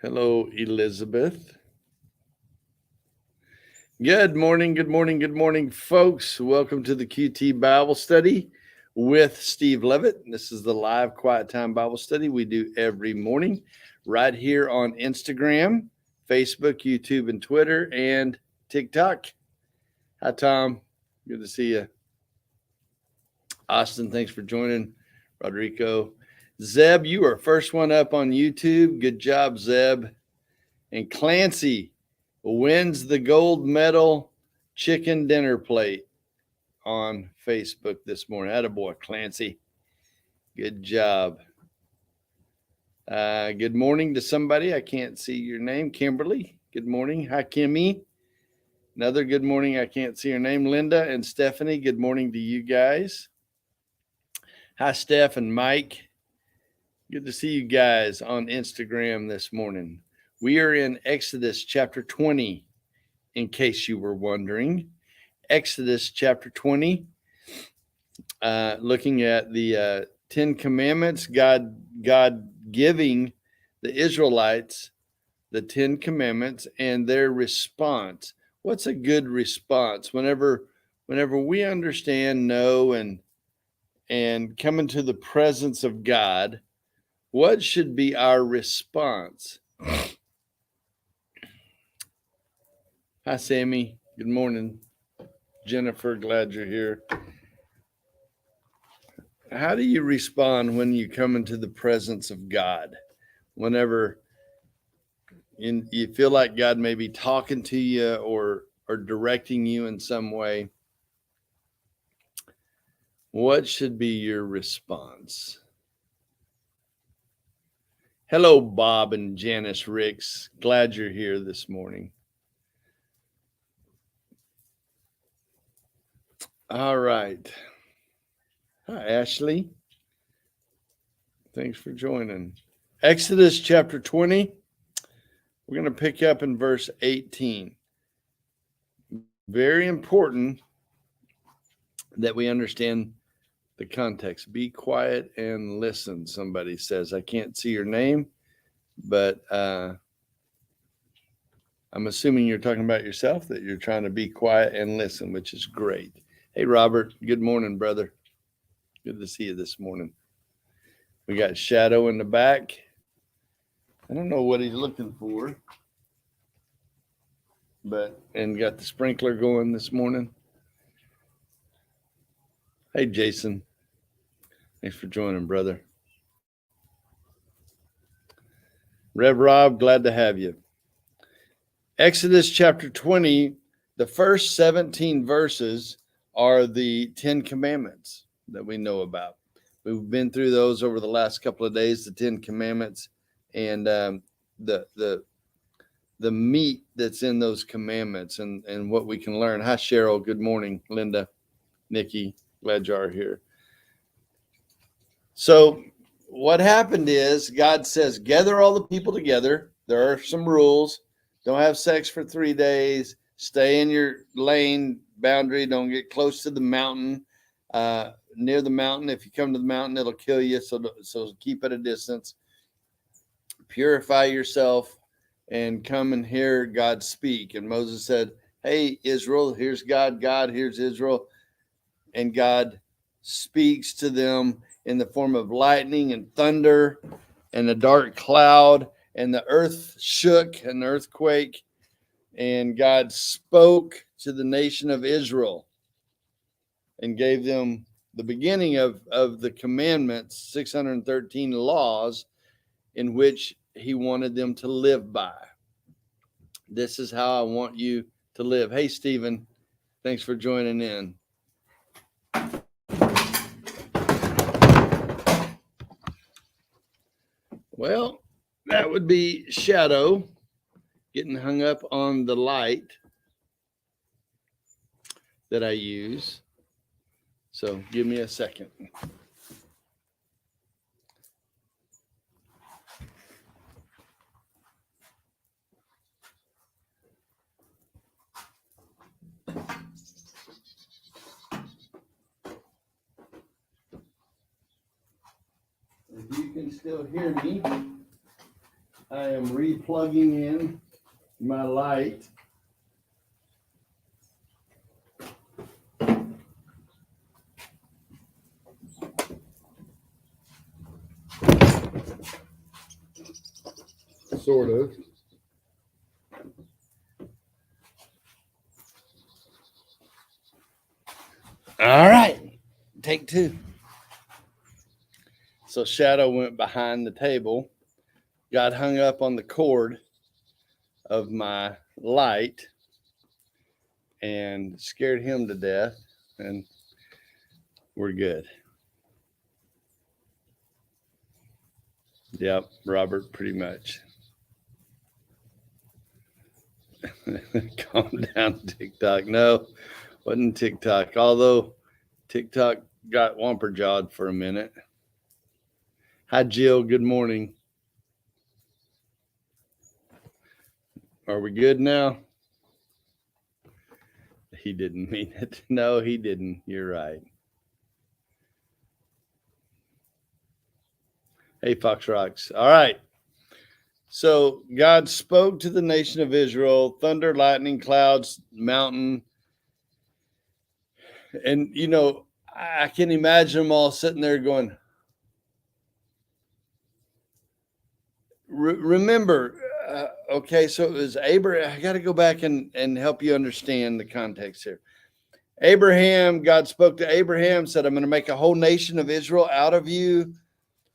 Hello, Elizabeth. Good morning, good morning, good morning, folks. Welcome to the QT Bible Study with Steve Levitt. This is the live Quiet Time Bible Study we do every morning right here on Instagram, Facebook, YouTube, and Twitter, and TikTok. Hi, Tom. Good to see you. Austin, thanks for joining. Rodrigo. Zeb, you are first one up on YouTube. Good job, Zeb. And Clancy wins the gold medal chicken dinner plate on Facebook this morning. Attaboy, Clancy. Good job. Good morning to somebody. I can't see your name. Kimberly. Good morning. Hi, Kimmy. Another good morning. I can't see your name. Linda and Stephanie. Good morning to you guys. Hi, Steph and Mike. Good to see you guys on Instagram this morning. We are in Exodus chapter 20, in case you were wondering. Exodus chapter 20, looking at the 10 Commandments, God giving the Israelites the 10 Commandments and their response. What's a good response? Whenever we understand, know, and come into the presence of God, what should be our response? Hi, Sammy. Good morning. Jennifer, glad you're here. How do you respond when you come into the presence of God? Whenever you feel like God may be talking to you or directing you in some way, what should be your response? Hello, Bob and Janice Ricks. Glad you're here this morning. All right. Hi, Ashley. Thanks for joining. Exodus chapter 20. We're going to pick up in verse 18. Very important that we understand the context. Be quiet and listen, somebody says. I can't see your name, but I'm assuming you're talking about yourself, that you're trying to be quiet and listen, which is great. Hey, Robert. Good morning, brother. Good to see you this morning. We got Shadow in the back. I don't know what he's looking for, and got the sprinkler going this morning. Hey, Jason. Thanks for joining, brother. Rev Rob, glad to have you. Exodus chapter 20, the first 17 verses are the 10 Commandments that we know about. We've been through those over the last couple of days, the 10 Commandments, and the meat that's in those commandments and what we can learn. Hi, Cheryl. Good morning. Linda, Nikki, glad you are here. So what happened is God says, gather all the people together. There are some rules. Don't have sex for 3 days. Stay in your lane boundary. Don't get close to the mountain. Near the mountain. If you come to the mountain, it'll kill you. So keep at a distance. Purify yourself and come and hear God speak. And Moses said, hey, Israel, here's God. God, here's Israel. And God speaks to them in the form of lightning and thunder and a dark cloud, and the earth shook, an earthquake, and God spoke to the nation of Israel and gave them the beginning of the commandments, 613 laws in which he wanted them to live by. This is how I want you to live. Hey, Stephen, thanks for joining in. Well, that would be Shadow getting hung up on the light that I use. So give me a second. If you can still hear me, I am replugging in my light. Sort of. All right, take two. So Shadow went behind the table, got hung up on the cord of my light, and scared him to death, and we're good. Yep, Robert, pretty much. Calm down, TikTok. No, wasn't TikTok. Although TikTok got whomper jawed for a minute. Hi, Jill. Good morning. Are we good now? He didn't mean it. No, he didn't. You're right. Hey, Fox Rocks. All right. So God spoke to the nation of Israel, thunder, lightning, clouds, mountain. And, you know, I can imagine them all sitting there going, remember, okay, so it was Abraham. I got to go back and help you understand the context here. Abraham, God spoke to Abraham, said, I'm going to make a whole nation of Israel out of you.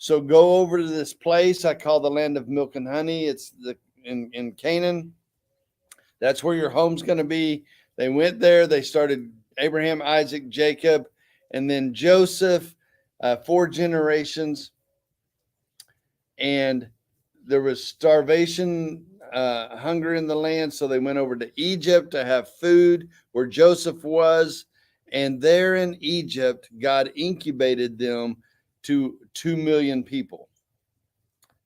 So go over to this place I call the land of milk and honey. It's in Canaan. That's where your home's going to be. They went there. They started Abraham, Isaac, Jacob, and then Joseph, 4 generations. And there was starvation, hunger in the land. So they went over to Egypt to have food where Joseph was. And there in Egypt, God incubated them to 2 million people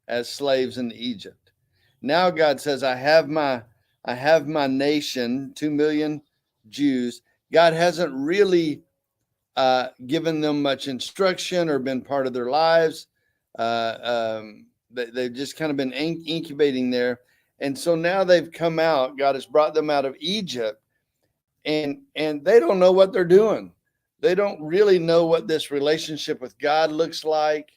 as slaves in Egypt. Now God says, I have my nation, 2 million Jews. God hasn't really given them much instruction or been part of their lives. They've just kind of been incubating there. And so now they've come out. God has brought them out of Egypt, and they don't know what they're doing. They don't really know what this relationship with God looks like.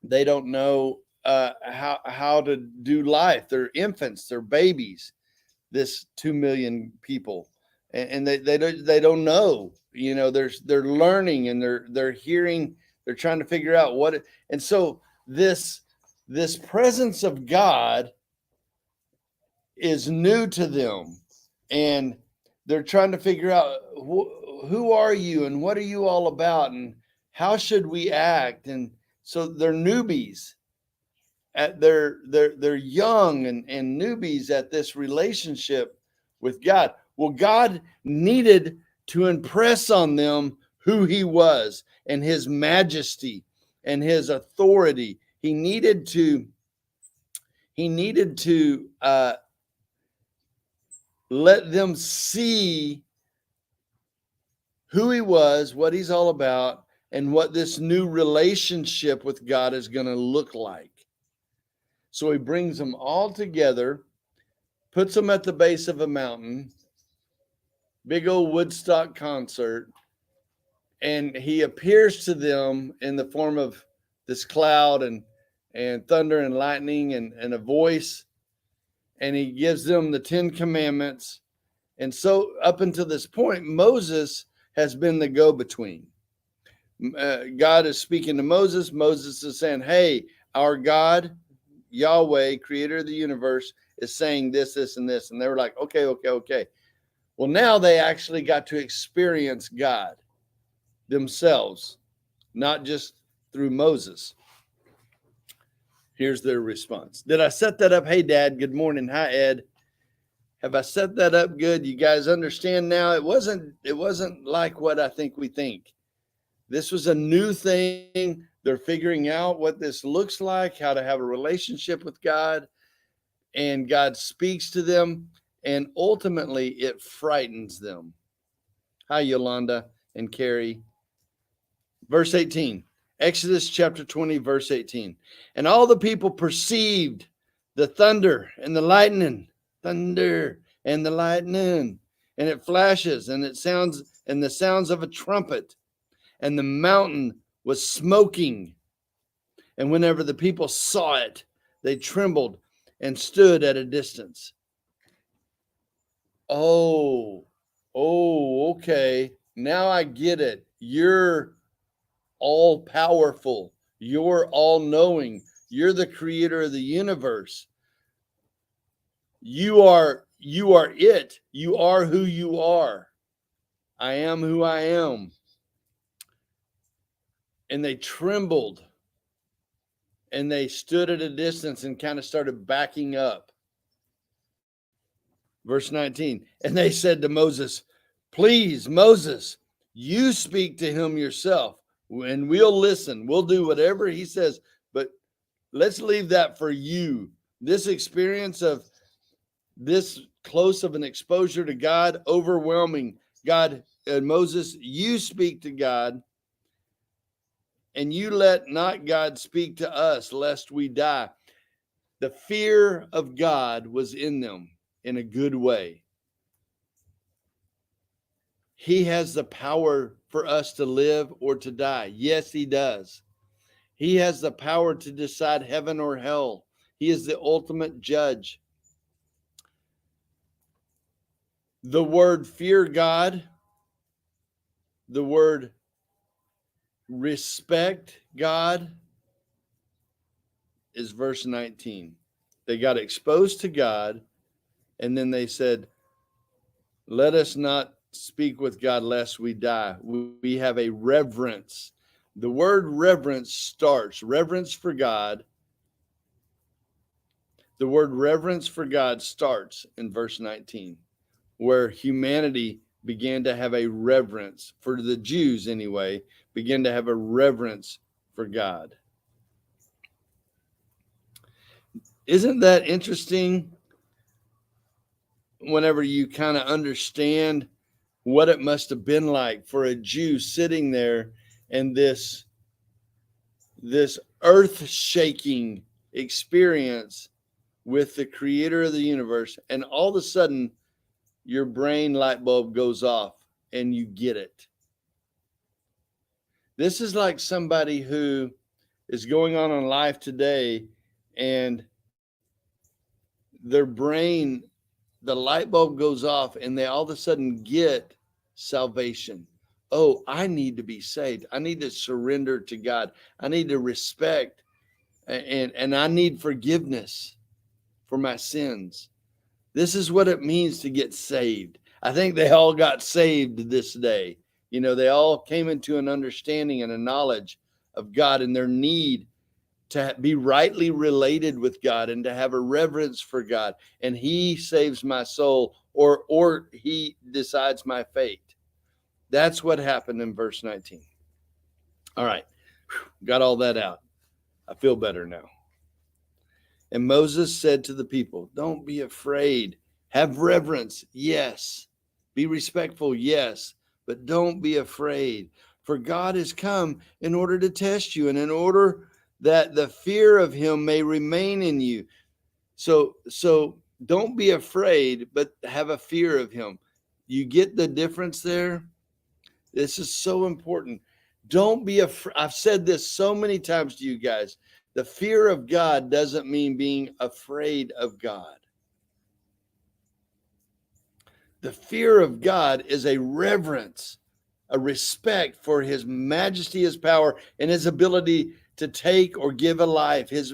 They don't know how to do life. They're infants, they're babies, this 2 million people. And they don't know, you know, they're learning and they're hearing, they're trying to figure out what and so this presence of God is new to them, and they're trying to figure out who are you and what are you all about and how should we act. And so they're newbies at they're young and newbies at this relationship with God. Well, God needed to impress on them who he was and his majesty and his authority. He needed to let them see who he was, what he's all about, and what this new relationship with God is going to look like. So he brings them all together, puts them at the base of a mountain, big old Woodstock concert, and he appears to them in the form of this cloud and thunder and lightning and a voice, and he gives them the 10 commandments. And so up until this point, Moses has been the go-between. God is speaking to Moses. Moses is saying, hey, our God, Yahweh, creator of the universe, is saying this, this, and this. And they were like, okay. Well, now they actually got to experience God themselves, not just through Moses. Here's their response. Did I set that up? Hey, Dad, good morning. Hi, Ed. Have I set that up good? You guys understand now? It wasn't like what I think we think. This was a new thing. They're figuring out what this looks like, how to have a relationship with God, and God speaks to them, and ultimately it frightens them. Hi, Yolanda and Carrie. Verse 18. Exodus chapter 20, verse 18. And all the people perceived the thunder and the lightning, thunder and the lightning, and it flashes and it sounds, and the sounds of a trumpet, and the mountain was smoking. And whenever the people saw it, they trembled and stood at a distance. Oh, okay. Now I get it. You're all powerful. You're all knowing. You're the creator of the universe. You are it. You are who you are. I am who I am. And they trembled and they stood at a distance and kind of started backing up. Verse 19. And they said to Moses, please, Moses, you speak to him yourself and we'll listen. We'll do whatever he says, but let's leave that for you. This experience of this close of an exposure to God, overwhelming God. And Moses, you speak to God, and you let not God speak to us, lest we die. The fear of God was in them in a good way. He has the power for us to live or to die. Yes, he does. He has the power to decide heaven or hell. He is the ultimate judge. The word fear God, the word respect God is verse 19. They got exposed to God, and then they said, let us not speak with God lest we die. We have a reverence. The word reverence starts, reverence for God. The word reverence for God starts in verse 19, where humanity began to have a reverence, for the Jews anyway, began to have a reverence for God. Isn't that interesting? Whenever you kind of understand what it must have been like for a Jew sitting there and this earth-shaking experience with the creator of the universe, and all of a sudden your brain light bulb goes off and you get it. This is like somebody who is going on in life today and their brain, the light bulb goes off and they all of a sudden get salvation. Oh, I need to be saved. I need to surrender to God. I need to respect and I need forgiveness for my sins. This is what it means to get saved. I think they all got saved this day. You know, they all came into an understanding and a knowledge of God and their need to be rightly related with God and to have a reverence for God. And he saves my soul, or he decides my fate. That's what happened in verse 19. All right. Got all that out. I feel better now. And Moses said to the people, don't be afraid. Have reverence. Yes. Be respectful. Yes. But don't be afraid. For God has come in order to test you and in order that the fear of him may remain in you. So don't be afraid, but have a fear of him. You get the difference there? This is so important. Don't be afraid. I've said this so many times to you guys. The fear of God doesn't mean being afraid of God. The fear of God is a reverence, a respect for his majesty, his power, and his ability to take or give a life, his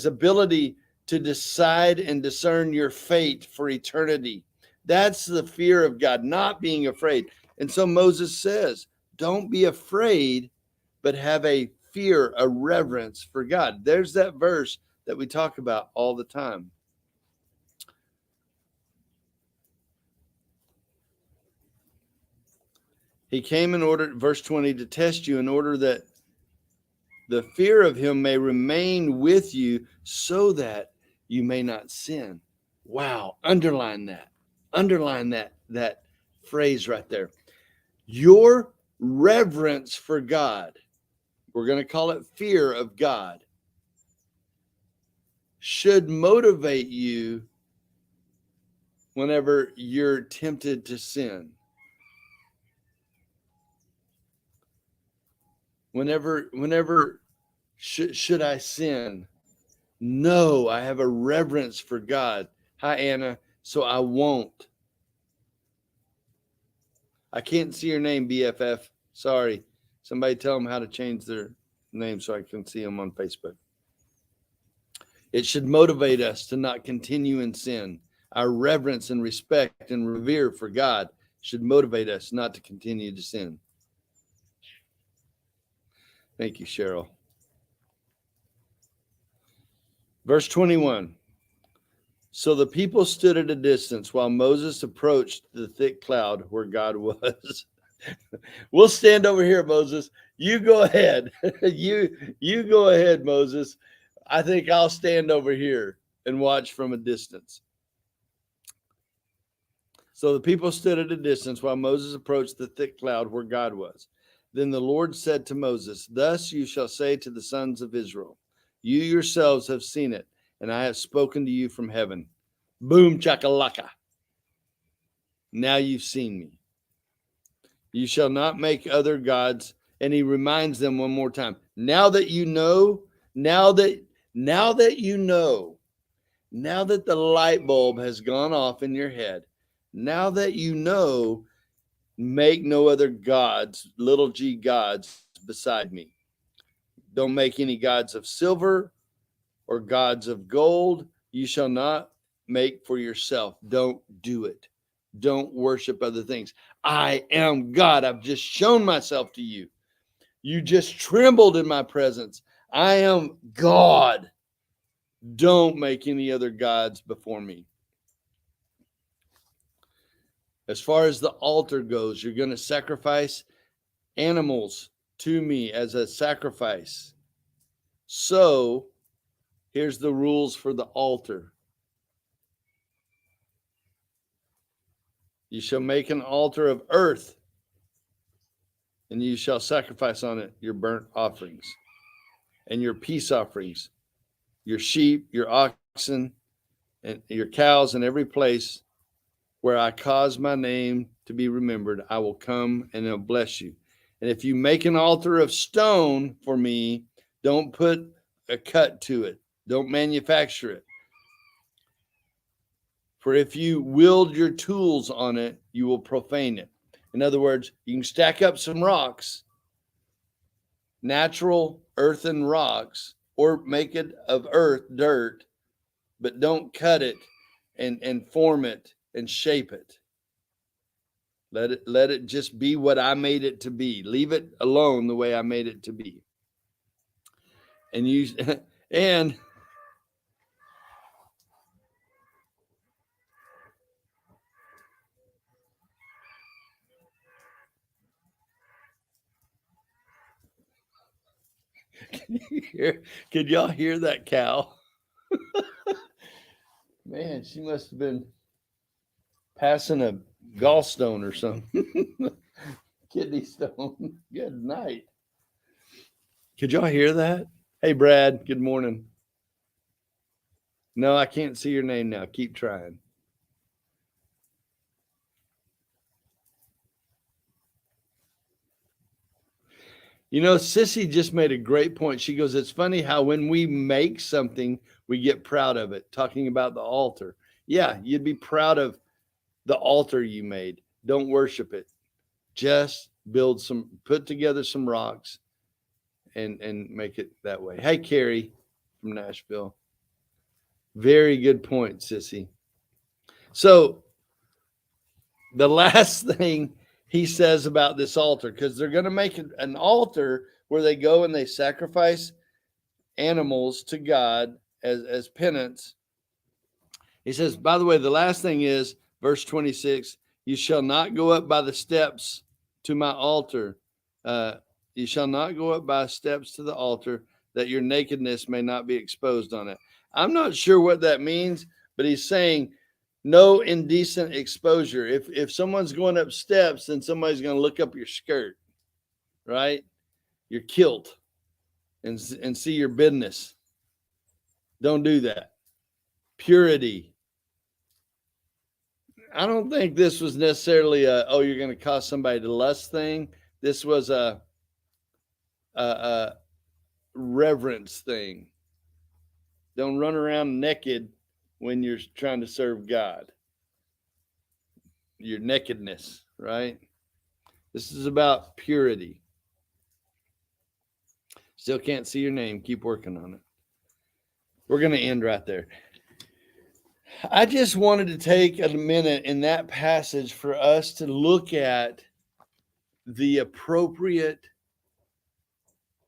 ability to decide and discern your fate for eternity. That's the fear of God, not being afraid. And so Moses says, don't be afraid, but have a fear, a reverence for God. There's that verse that we talk about all the time. He came in order, verse 20, to test you in order that the fear of him may remain with you so that you may not sin. Wow. Underline that. Underline that phrase right there. Your reverence for God we're going to call it fear of God, should motivate you whenever you're tempted to sin. Whenever should I sin? No, I have a reverence for God. Hi, Anna. So I won't. I can't see your name, BFF. Sorry. Somebody tell them how to change their name so I can see them on Facebook. It should motivate us to not continue in sin. Our reverence and respect and revere for God should motivate us not to continue to sin. Thank you, Cheryl. Verse 21. So the people stood at a distance while Moses approached the thick cloud where God was. We'll stand over here, Moses. You go ahead. You go ahead, Moses. I think I'll stand over here and watch from a distance. So the people stood at a distance while Moses approached the thick cloud where God was. Then the Lord said to Moses, "Thus you shall say to the sons of Israel, you yourselves have seen it, and I have spoken to you from heaven." Boom, chakalaka. Now you've seen me. You shall not make other gods. And he reminds them one more time. Now that you know, now that the light bulb has gone off in your head, now that you know, make no other gods, little g gods, beside me. Don't make any gods of silver or gods of gold. You shall not make for yourself. Don't do it. Don't worship other things. I am God. I've just shown myself to you. You just trembled in my presence. I am God. Don't make any other gods before me. As far as the altar goes, you're going to sacrifice animals to me as a sacrifice. So here's the rules for the altar. You shall make an altar of earth, and you shall sacrifice on it your burnt offerings and your peace offerings, your sheep, your oxen, and your cows, in every place where I cause my name to be remembered, I will come and I'll bless you. And if you make an altar of stone for me, don't put a cut to it. Don't manufacture it. For if you wield your tools on it, you will profane it. In other words, you can stack up some rocks, natural earthen rocks, or make it of earth, dirt, but don't cut it and form it and shape it. Let it just be what I made it to be. Leave it alone the way I made it to be. And you and could y'all hear that cow? Man, she must have been passing a gallstone or something. Kidney stone. Good night. Could y'all hear that? Hey, Brad, good morning. No, I can't see your name now. Keep trying. You know, Sissy just made a great point. She goes, it's funny how when we make something, we get proud of it. Talking about the altar. Yeah, you'd be proud of the altar you made. Don't worship it. Just put together some rocks and make it that way. Hey, Carrie from Nashville. Very good point, Sissy. So the last thing he says about this altar, because they're going to make an altar where they go and they sacrifice animals to God as penance. He says, by the way, the last thing is verse 26, you shall not go up by the steps to my altar. You shall not go up by steps to the altar, that your nakedness may not be exposed on it. I'm not sure what that means, but he's saying no indecent exposure. If someone's going up steps, then somebody's going to look up your skirt, right? Your kilt. and see your business. Don't do that. Purity. I don't think this was necessarily you're going to cause somebody to lust thing. This was a reverence thing. Don't run around naked when you're trying to serve God. Your nakedness, right? This is about purity. Still can't see your name. Keep working on it. We're going to end right there. I just wanted to take a minute in that passage for us to look at the appropriate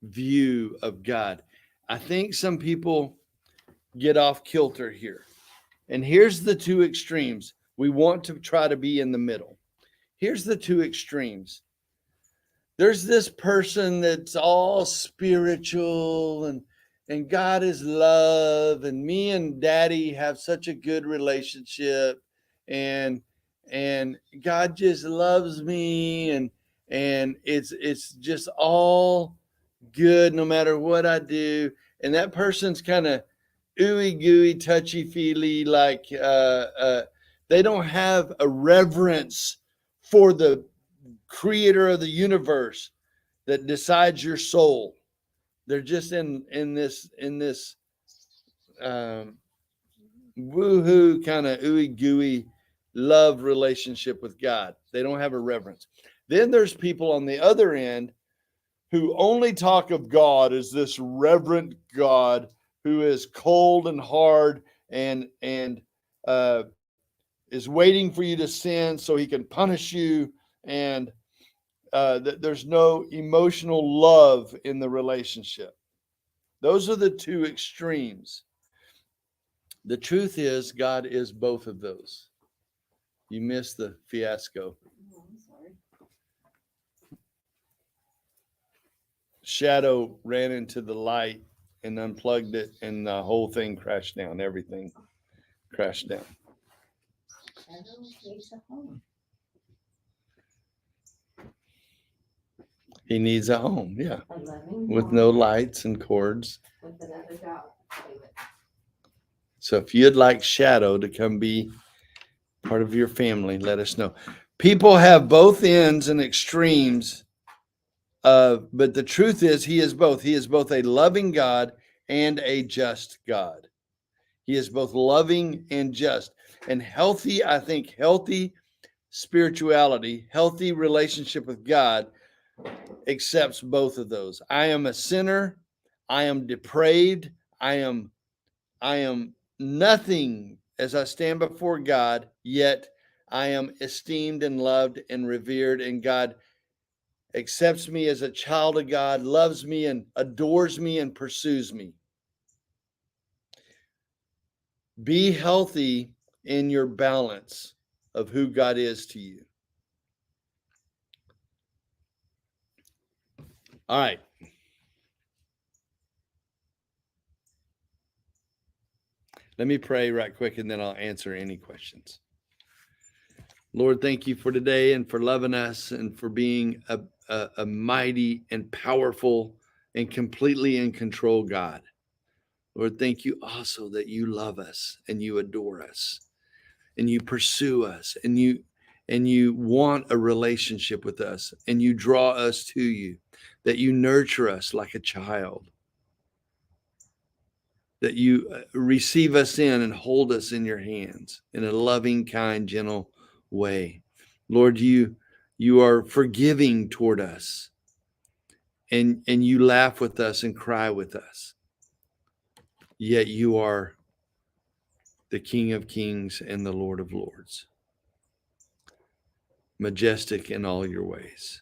view of God. I think some people get off kilter here. And here's the two extremes. We want to try to be in the middle. Here's the two extremes. There's this person that's all spiritual and God is love, and me and Daddy have such a good relationship, and God just loves me, and it's just all good no matter what I do. And that person's kind of ooey gooey, touchy feely, like they don't have a reverence for the creator of the universe that decides your soul. They're just in this woohoo kind of ooey gooey love relationship with God. They don't have a reverence. Then there's people on the other end who only talk of God as this reverent God who is cold and hard and is waiting for you to sin so he can punish you, and there's no emotional love in the relationship. Those are the two extremes. The truth is, God is both of those. You missed the fiasco. Oh, I'm sorry. Shadow ran into the light and unplugged it, and the whole thing crashed down. Everything crashed down. Shadow needs a home. He needs a home, yeah, A loving with home no lights and cords. with another dog. So if you'd like Shadow to come be part of your family, let us know. People have both ends and extremes, but the truth is he is both. He is both a loving God and a just God. He is both loving and just. And healthy, I think healthy spirituality, healthy relationship with God accepts both of those. I am a sinner. I am depraved. I am nothing as I stand before God, yet I am esteemed and loved and revered, and God accepts me as a child of God, loves me and adores me and pursues me. Be healthy in your balance of who God is to you. All right. Let me pray right quick, and then I'll answer any questions. Lord, thank you for today and for loving us and for being a mighty and powerful and completely in control God. Lord, thank you also that you love us and you adore us and you pursue us and you want a relationship with us and you draw us to you, that you nurture us like a child, that you receive us in and hold us in your hands in a loving, kind, gentle way. Lord, you are forgiving toward us, and you laugh with us and cry with us. Yet you are the King of Kings and the Lord of Lords, majestic in all your ways.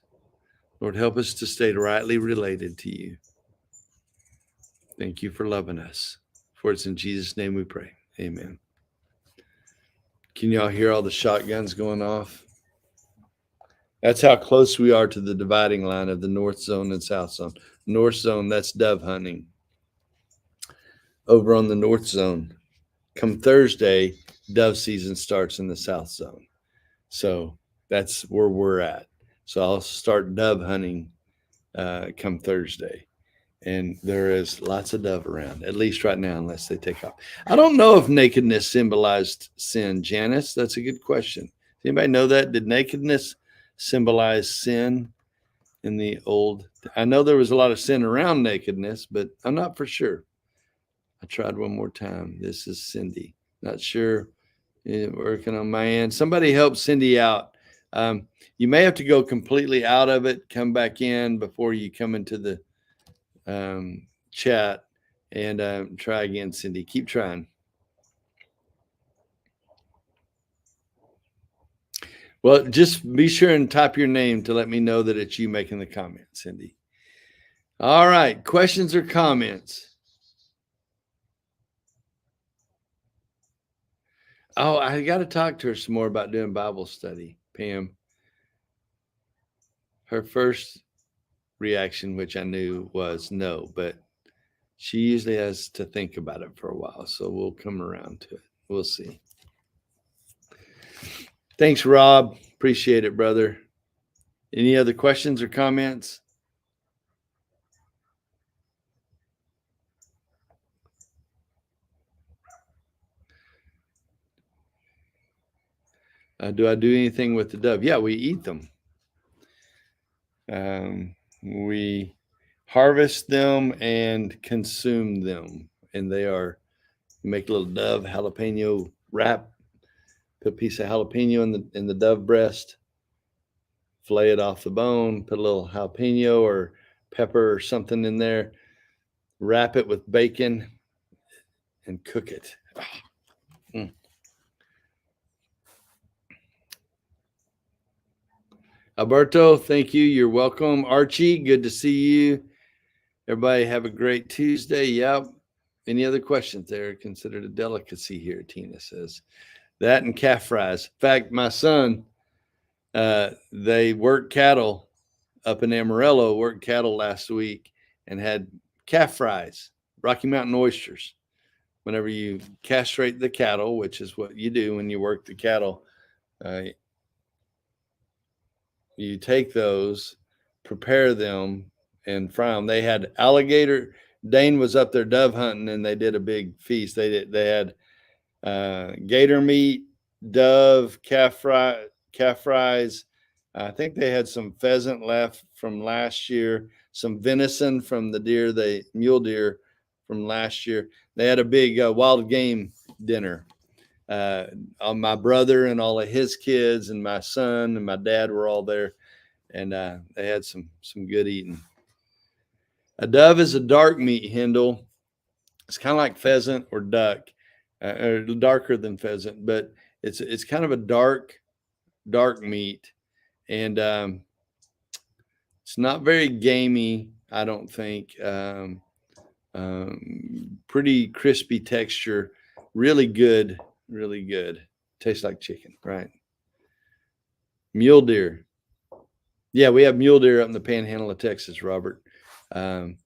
Lord, help us to stay rightly related to you. Thank you for loving us. For it's in Jesus' name we pray. Amen. Can y'all hear all the shotguns going off? That's how close we are to the dividing line of the North Zone and South Zone. North Zone, that's dove hunting. Over on the North Zone, come Thursday, dove season starts in the South Zone. So that's where we're at. So I'll start dove hunting come Thursday. And there is lots of dove around, at least right now, unless they take off. I don't know if nakedness symbolized sin, Janice. That's a good question. Does anybody know that? Did nakedness symbolize sin in the old? I know there was a lot of sin around nakedness, but I'm not for sure. I tried one more time. This is Cindy. Not sure. Working on my end. Somebody help Cindy out. You may have to go completely out of it, come back in before you come into the chat, and try again, Cindy. Keep trying. Well, just be sure and type your name to let me know that it's you making the comment, Cindy. All right. Questions or comments? Oh, I got to talk to her some more about doing Bible study, Pam. Her first reaction, which I knew, was no, but she usually has to think about it for a while, so we'll come around to it. We'll see. Thanks, Rob. Appreciate it, brother. Any other questions or comments? Do I do anything with the dove? Yeah, we eat them. We harvest them and consume them, and they are, make a little dove jalapeno wrap, put a piece of jalapeno in the dove breast, fillet it off the bone, put a little jalapeno or pepper or something in there, wrap it with bacon, and cook it. Alberto, thank you. You're welcome. Archie, good to see you. Everybody have a great Tuesday. Yep. Any other questions? They're considered a delicacy here, Tina says. That and calf fries. In fact, my son, they worked cattle up in Amarillo, worked cattle last week and had calf fries, Rocky Mountain oysters. Whenever you castrate the cattle, which is what you do when you work the cattle, you take those, prepare them, and fry them. They had alligator. Dane was up there dove hunting, and they did a big feast. They had gator meat, dove, calf fries. I think they had some pheasant left from last year, some venison from the mule deer from last year. They had a big wild game dinner. My brother and all of his kids and my son and my dad were all there, and they had some good eating. A dove is a dark meat, Hindle. It's kind of like pheasant or duck, or darker than pheasant, but it's kind of a dark meat, and it's not very gamey, I don't think. Pretty crispy texture, really good. Tastes like chicken, right? Mule deer. Yeah, we have mule deer up in the panhandle of Texas, Robert, on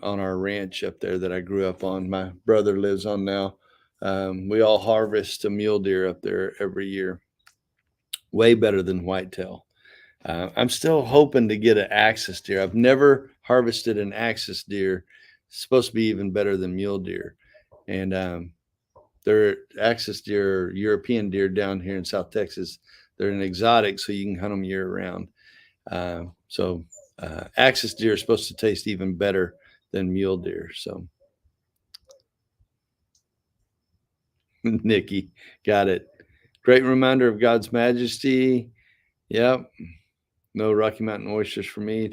our ranch up there that I grew up on. My brother lives on now. We all harvest a mule deer up there every year. Way better than whitetail. I'm still hoping to get an axis deer. I've never harvested an axis deer. It's supposed to be even better than mule deer. And they're axis deer, European deer down here in South Texas. They're an exotic, so you can hunt them year round. So axis deer are supposed to taste even better than mule deer. So Nikki, got it. Great reminder of God's majesty. Yep. No Rocky Mountain oysters for me.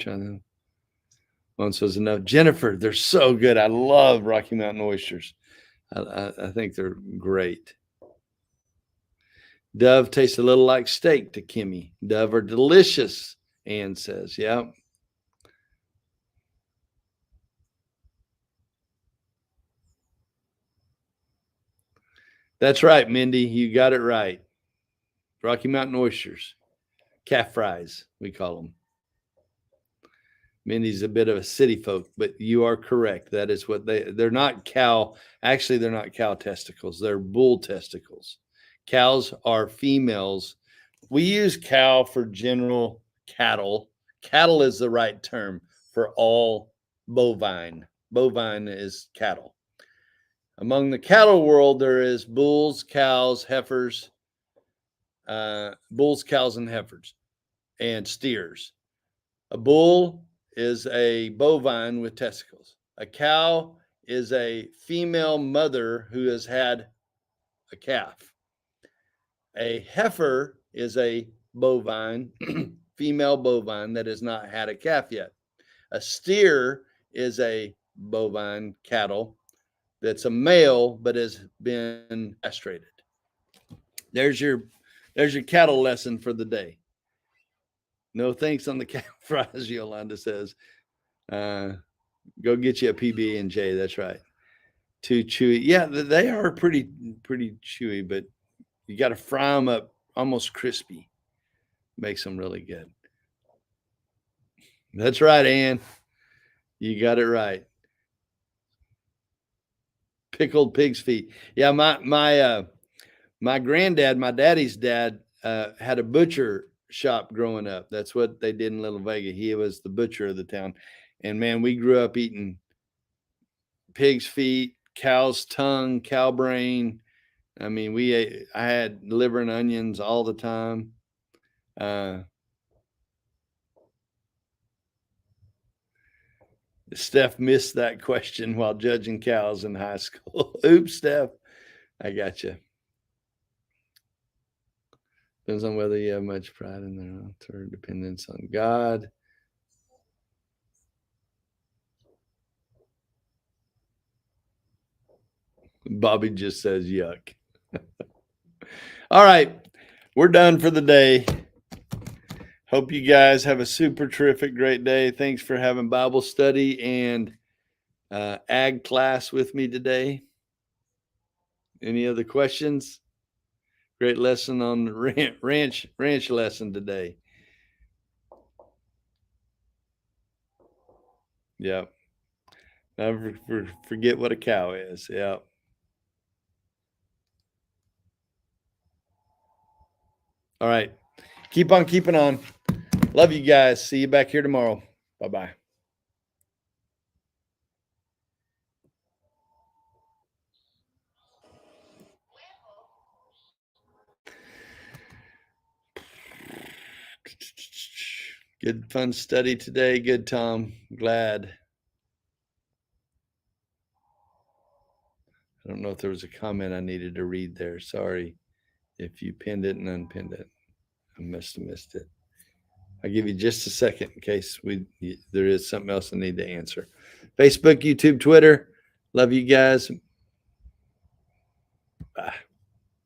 One says enough. Jennifer, they're so good. I love Rocky Mountain oysters. I think they're great. Dove tastes a little like steak to Kimmy. Dove are delicious, Ann says. Yeah. That's right, Mindy. You got it right. Rocky Mountain oysters. Calf fries, we call them. Mindy's a bit of a city folk, but you are correct. That is what they're not cow. Actually, they're not cow testicles. They're bull testicles. Cows are females. We use cow for general cattle. Cattle is the right term for all bovine. Bovine is cattle. Among the cattle world, there is bulls, cows, heifers, bulls, cows, and heifers, and steers. A bull is a bovine with testicles. A cow is a female mother who has had a calf. A heifer is a bovine, female bovine that has not had a calf yet. A steer is a bovine cattle that's a male but has been castrated. There's your cattle lesson for the day. No thanks on the cat fries, Yolanda says. Go get you a PB&J. That's right. Too chewy. Yeah, they are pretty chewy, but you got to fry them up almost crispy. Makes them really good. That's right, Ann. You got it right. Pickled pig's feet. Yeah, my granddad, my daddy's dad, had a butcher shop growing up. That's what they did in Little Vega. He was the butcher of the town. And man, we grew up eating pig's feet, cow's tongue, cow brain. I mean, I had liver and onions all the time. Steph missed that question while judging cows in high school. Oops, Steph. I got you. Depends on whether you have much pride in their author, dependence on God. Bobby just says yuck. All right. We're done for the day. Hope you guys have a super terrific, great day. Thanks for having Bible study and ag class with me today. Any other questions? Great lesson on the ranch lesson today. Yeah. Never forget what a cow is. Yeah. All right. Keep on keeping on. Love you guys. See you back here tomorrow. Bye-bye. Good fun study today. Good, Tom. Glad. I don't know if there was a comment I needed to read there. Sorry if you pinned it and unpinned it. I must have missed it. I'll give you just a second in case there is something else I need to answer. Facebook, YouTube, Twitter. Love you guys. Bye.